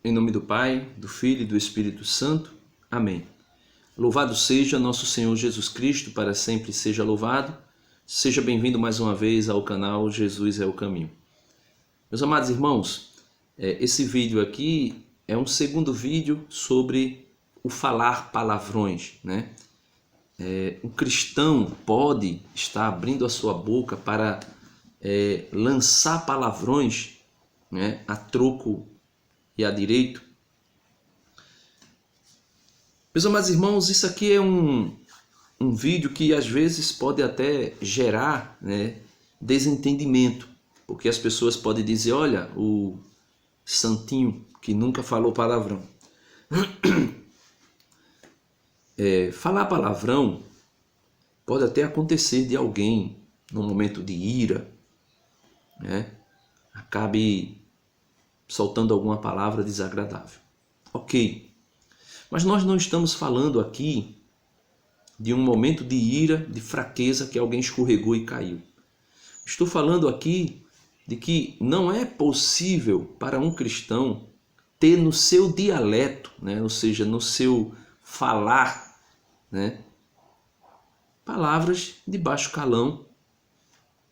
Em nome do Pai, do Filho e do Espírito Santo. Amém. Louvado seja nosso Senhor Jesus Cristo, para sempre seja louvado. Seja bem-vindo mais uma vez ao canal Jesus é o Caminho. Meus amados irmãos, esse vídeo aqui é um segundo vídeo sobre o falar palavrões, né? O cristão pode estar abrindo a sua boca para lançar palavrões, né, a troco e a direito. Meus amados irmãos, isso aqui é um vídeo que às vezes pode até gerar, né, desentendimento, porque as pessoas podem dizer, olha, o santinho que nunca falou palavrão. Falar palavrão pode até acontecer de alguém num momento de ira, né, acabe soltando alguma palavra desagradável. Ok, mas nós não estamos falando aqui de um momento de ira, de fraqueza que alguém escorregou e caiu. Estou falando aqui de que não é possível para um cristão ter no seu dialeto, né, ou seja, no seu falar, né, palavras de baixo calão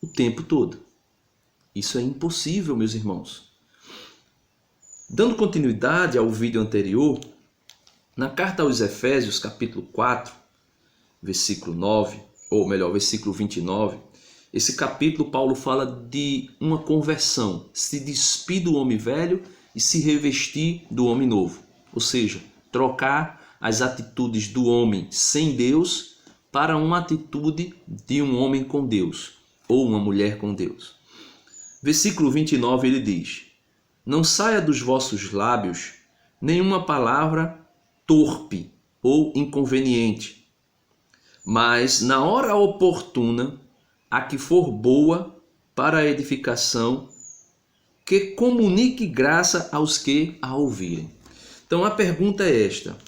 o tempo todo. Isso é impossível, meus irmãos. Dando continuidade ao vídeo anterior, na carta aos Efésios, capítulo 4, versículo 9, ou melhor, versículo 29, esse capítulo Paulo fala de uma conversão, se despir do homem velho e se revestir do homem novo. Ou seja, trocar as atitudes do homem sem Deus para uma atitude de um homem com Deus, ou uma mulher com Deus. Versículo 29 ele diz: não saia dos vossos lábios nenhuma palavra torpe ou inconveniente, mas na hora oportuna, a que for boa para a edificação, que comunique graça aos que a ouvirem. Então a pergunta é esta: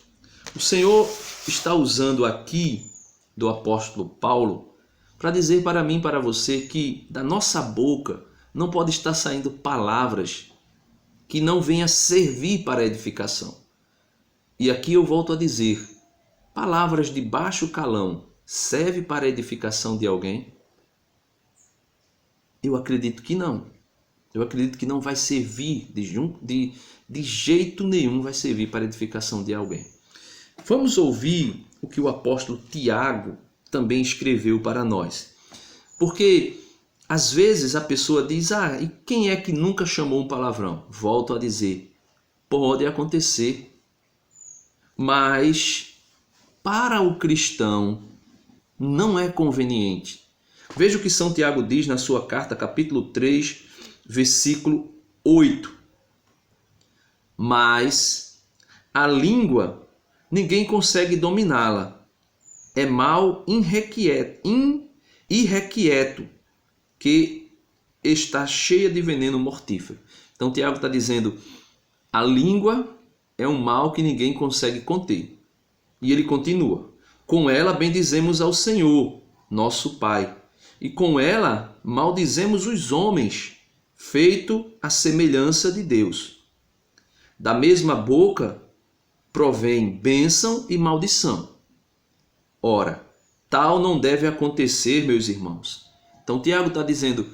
o Senhor está usando aqui do apóstolo Paulo para dizer para mim e para você que da nossa boca não pode estar saindo palavras que não venha servir para a edificação. E aqui eu volto a dizer, palavras de baixo calão serve para a edificação de alguém? Eu acredito que não. Eu acredito que não vai servir de jeito nenhum, vai servir para a edificação de alguém. Vamos ouvir o que o apóstolo Tiago também escreveu para nós. Porque às vezes a pessoa diz, e quem é que nunca chamou um palavrão? Volto a dizer, pode acontecer. Mas para o cristão não é conveniente. Veja o que São Tiago diz na sua carta, capítulo 3, versículo 8. Mas a língua, ninguém consegue dominá-la. É mal irrequieto, que está cheia de veneno mortífero. Então Tiago está dizendo, a língua é um mal que ninguém consegue conter. E ele continua, com ela bendizemos ao Senhor, nosso Pai, e com ela maldizemos os homens, feito à semelhança de Deus. Da mesma boca provém bênção e maldição. Ora, tal não deve acontecer, meus irmãos. Então Tiago está dizendo,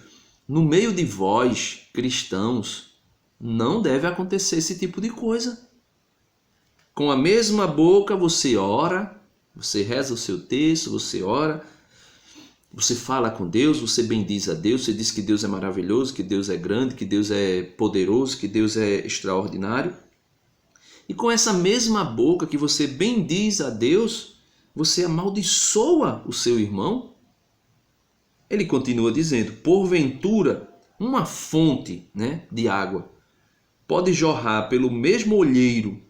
no meio de vós, cristãos, não deve acontecer esse tipo de coisa. Com a mesma boca você ora, você reza o seu texto, você ora, você fala com Deus, você bendiz a Deus, você diz que Deus é maravilhoso, que Deus é grande, que Deus é poderoso, que Deus é extraordinário. E com essa mesma boca que você bendiz a Deus, você amaldiçoa o seu irmão. Ele continua dizendo, porventura, uma fonte, né, de água pode jorrar pelo mesmo olheiro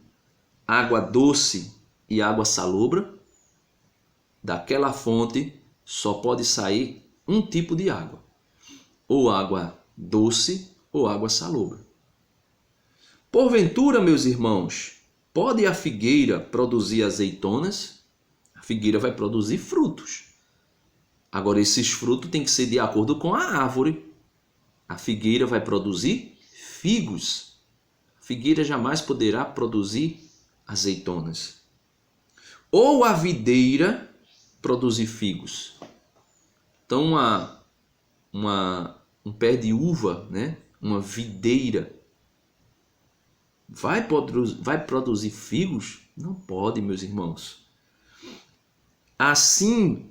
água doce e água salobra? Daquela fonte só pode sair um tipo de água, ou água doce ou água salobra. Porventura, meus irmãos, pode a figueira produzir azeitonas? A figueira vai produzir frutos. Agora, esses frutos têm que ser de acordo com a árvore. A figueira vai produzir figos. A figueira jamais poderá produzir azeitonas. Ou a videira produzir figos. Então, um pé de uva, né? Uma videira, vai produzir figos? Não pode, meus irmãos. Assim,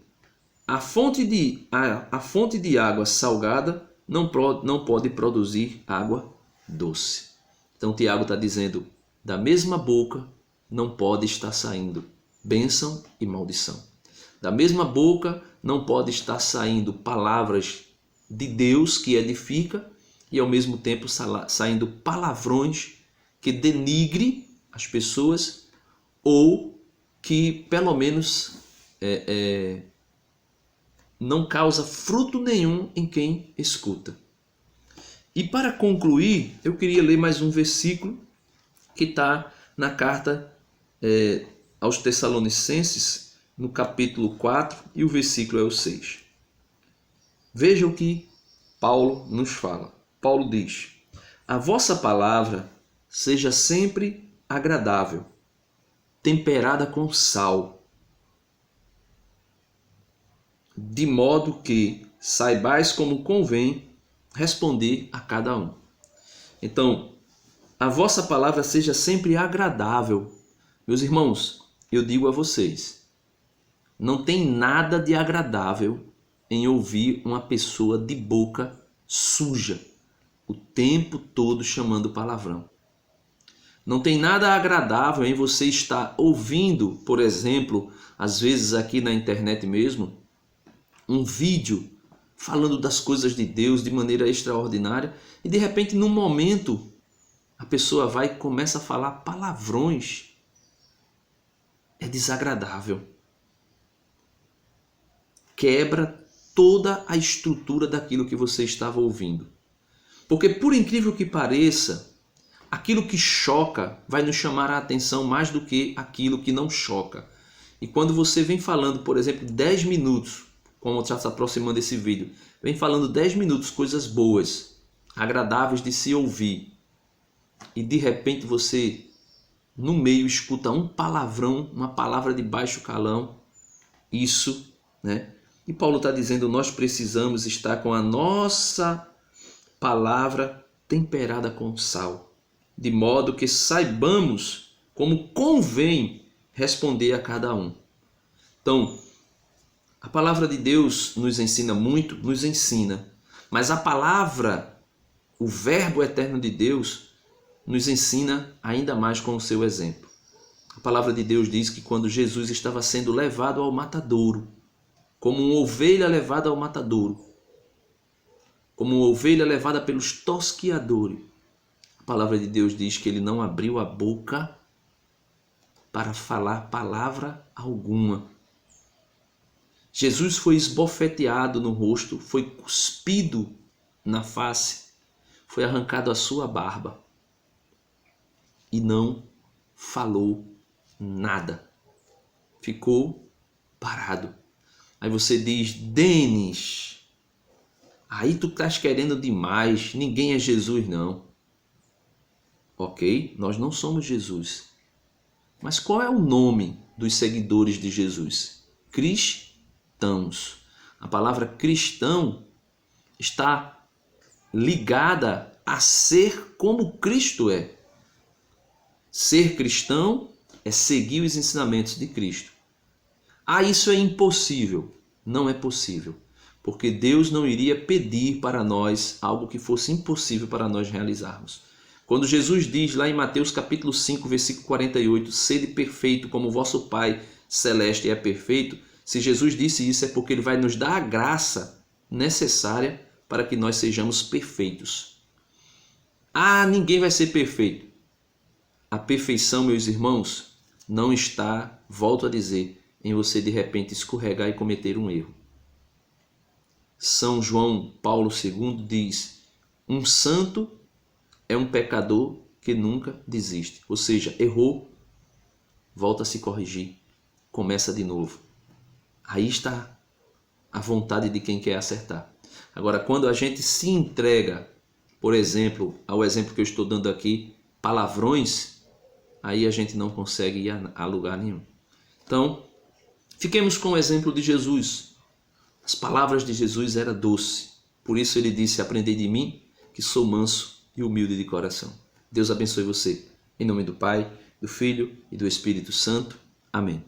a fonte de água salgada não pode produzir água doce. Então, Tiago está dizendo, da mesma boca não pode estar saindo bênção e maldição. Da mesma boca não pode estar saindo palavras de Deus que edifica e ao mesmo tempo saindo palavrões que denigre as pessoas ou que pelo menos não causa fruto nenhum em quem escuta. E para concluir, eu queria ler mais um versículo que está na carta aos Tessalonicenses, no capítulo 4, e o versículo é o 6. Veja o que Paulo nos fala. Paulo diz: a vossa palavra seja sempre agradável, temperada com sal, de modo que saibais como convém responder a cada um. Então, a vossa palavra seja sempre agradável. Meus irmãos, eu digo a vocês, não tem nada de agradável em ouvir uma pessoa de boca suja, o tempo todo chamando palavrão. Não tem nada agradável em você estar ouvindo, por exemplo, às vezes aqui na internet mesmo, um vídeo falando das coisas de Deus de maneira extraordinária e de repente num momento a pessoa vai e começa a falar palavrões. É desagradável. Quebra toda a estrutura daquilo que você estava ouvindo. Porque por incrível que pareça, aquilo que choca vai nos chamar a atenção mais do que aquilo que não choca. E quando você vem falando, por exemplo, 10 minutos, como já se aproximando desse vídeo, vem falando 10 minutos coisas boas, agradáveis de se ouvir, e de repente você no meio escuta um palavrão, uma palavra de baixo calão, isso, né? E Paulo está dizendo, nós precisamos estar com a nossa palavra temperada com sal, de modo que saibamos como convém responder a cada um. Então, a palavra de Deus nos ensina muito, nos ensina, mas a palavra, o verbo eterno de Deus, nos ensina ainda mais com o seu exemplo. A palavra de Deus diz que quando Jesus estava sendo levado ao matadouro, como uma ovelha levada ao matadouro, como uma ovelha levada pelos tosquiadores, a palavra de Deus diz que ele não abriu a boca para falar palavra alguma. Jesus foi esbofeteado no rosto, foi cuspido na face, foi arrancado a sua barba e não falou nada. Ficou parado. Aí você diz, Denis, aí tu estás querendo demais, ninguém é Jesus não. Ok, nós não somos Jesus. Mas qual é o nome dos seguidores de Jesus? Cristãos. A palavra cristão está ligada a ser como Cristo é. Ser cristão é seguir os ensinamentos de Cristo. Ah, isso é impossível. Não é possível, porque Deus não iria pedir para nós algo que fosse impossível para nós realizarmos. Quando Jesus diz lá em Mateus capítulo 5, versículo 48, sede perfeito como vosso Pai celeste é perfeito, se Jesus disse isso é porque Ele vai nos dar a graça necessária para que nós sejamos perfeitos. Ah, ninguém vai ser perfeito. A perfeição, meus irmãos, não está, volto a dizer, em você de repente escorregar e cometer um erro. São João Paulo II diz, um santo é um pecador que nunca desiste. Ou seja, errou, volta a se corrigir, começa de novo. Aí está a vontade de quem quer acertar. Agora, quando a gente se entrega, por exemplo, ao exemplo que eu estou dando aqui, palavrões, aí a gente não consegue ir a lugar nenhum. Então, fiquemos com o exemplo de Jesus. As palavras de Jesus eram doces. Por isso ele disse: aprendei de mim, que sou manso e humilde de coração. Deus abençoe você. Em nome do Pai, do Filho e do Espírito Santo. Amém.